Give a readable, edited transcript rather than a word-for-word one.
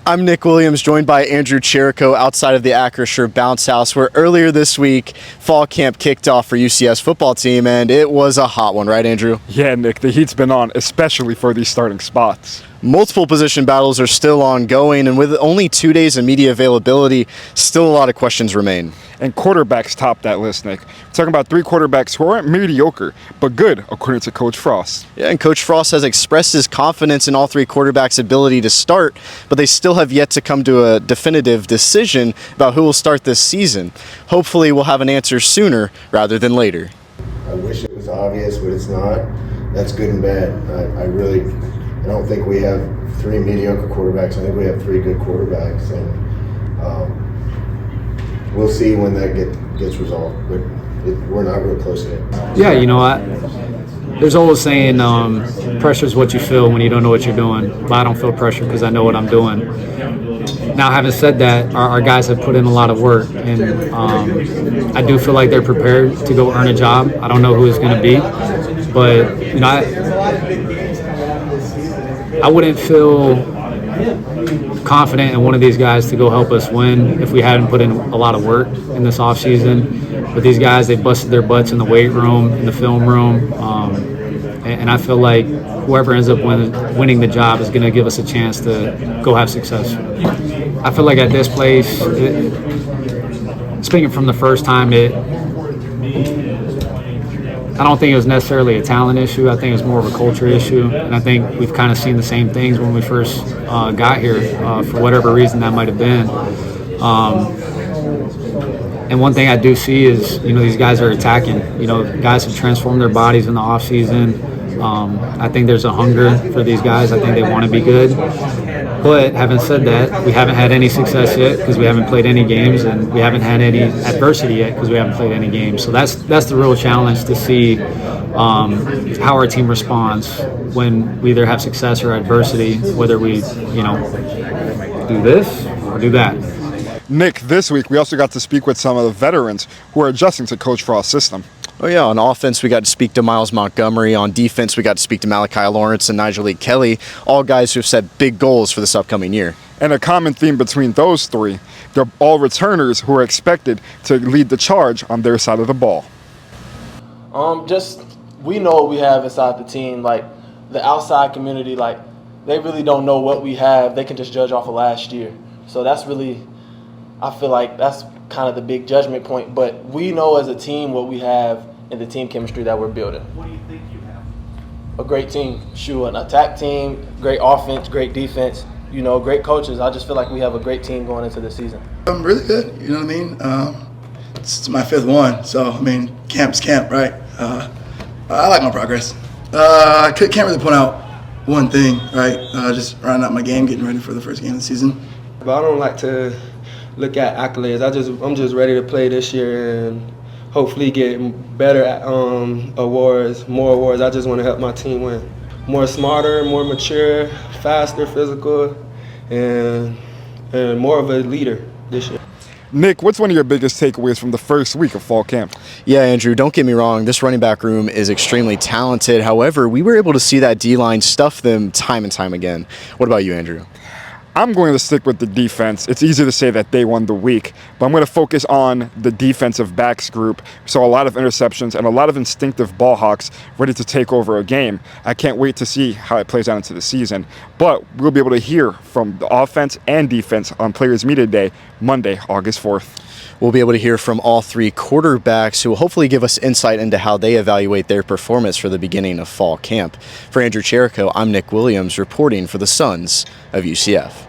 I'm Nick Williams, joined by Andrew Cherico outside of the Acrisure Bounce House, where earlier this week, fall camp kicked off for UCF's football team, and it was a hot one, right, Andrew? Yeah, Nick, the heat's been on, especially for these starting spots. Multiple position battles are still ongoing, and with only 2 days of media availability, still a lot of questions remain. And quarterbacks top that list, Nick. We're talking about three quarterbacks who aren't mediocre, but good, according to Coach Frost. Yeah, and Coach Frost has expressed his confidence in all three quarterbacks' ability to start, but they still have yet to come to a definitive decision about who will start this season. Hopefully, we'll have an answer sooner rather than later. I wish it was obvious, but it's not. That's good and bad. I don't think we have three mediocre quarterbacks. I think we have three good quarterbacks, and we'll see when that gets resolved. But we're not real close to it. Yeah, you know what? There's always saying pressure is what you feel when you don't know what you're doing. But I don't feel pressure because I know what I'm doing. Now, having said that, our guys have put in a lot of work, and I do feel like they're prepared to go earn a job. I don't know who it's going to be, but you know, I wouldn't feel confident in one of these guys to go help us win if we hadn't put in a lot of work in this offseason. But these guys, they busted their butts in the weight room, in the film room, and I feel like whoever ends up winning the job is going to give us a chance to go have success. I feel like at this place, speaking from the first time, I don't think it was necessarily a talent issue. I think it's more of a culture issue, and I think we've kind of seen the same things when we first got here, for whatever reason that might have been. And one thing I do see is, you know, these guys are attacking. You know, guys have transformed their bodies in the off season. I think there's a hunger for these guys. I think they want to be good. But having said that, we haven't had any success yet because we haven't played any games, and we haven't had any adversity yet because we haven't played any games. So that's the real challenge, to see how our team responds when we either have success or adversity, whether we, you know, do this or do that. Nick, this week we also got to speak with some of the veterans who are adjusting to Coach Frost's system. Oh yeah, on offense we got to speak to Miles Montgomery. On defense we got to speak to Malachi Lawrence and Nigel Lee Kelly, all guys who have set big goals for this upcoming year. And a common theme between those three, they're all returners who are expected to lead the charge on their side of the ball. We know what we have inside the team. Like, the outside community, like, they really don't know what we have. They can just judge off of last year. So that's really, I feel like that's kind of the big judgment point. But we know as a team what we have in the team chemistry that we're building. What do you think you have? A great team. An attack team, great offense, great defense, you know, great coaches. I just feel like we have a great team going into the season. I'm really good, you know what I mean? It's my fifth one, so, I mean, camp's camp, right? I like my progress. I can't really point out one thing, right? Just rounding out my game, getting ready for the first game of the season. But I don't like to look at accolades. I'm just ready to play this year and hopefully get better awards, more awards. I just want to help my team win. More smarter, more mature, faster, physical, and more of a leader this year. Nick, what's one of your biggest takeaways from the first week of fall camp? Yeah, Andrew, don't get me wrong. This running back room is extremely talented. However, we were able to see that D-line stuff them time and time again. What about you, Andrew? I'm going to stick with the defense. It's easy to say that they won the week, but I'm going to focus on the defensive backs group. We saw a lot of interceptions and a lot of instinctive ball hawks ready to take over a game. I can't wait to see how it plays out into the season, but we'll be able to hear from the offense and defense on Players Media Day, Monday, August 4th. We'll be able to hear from all three quarterbacks who will hopefully give us insight into how they evaluate their performance for the beginning of fall camp. For Andrew Cherico, I'm Nick Williams reporting for the Sons of UCF.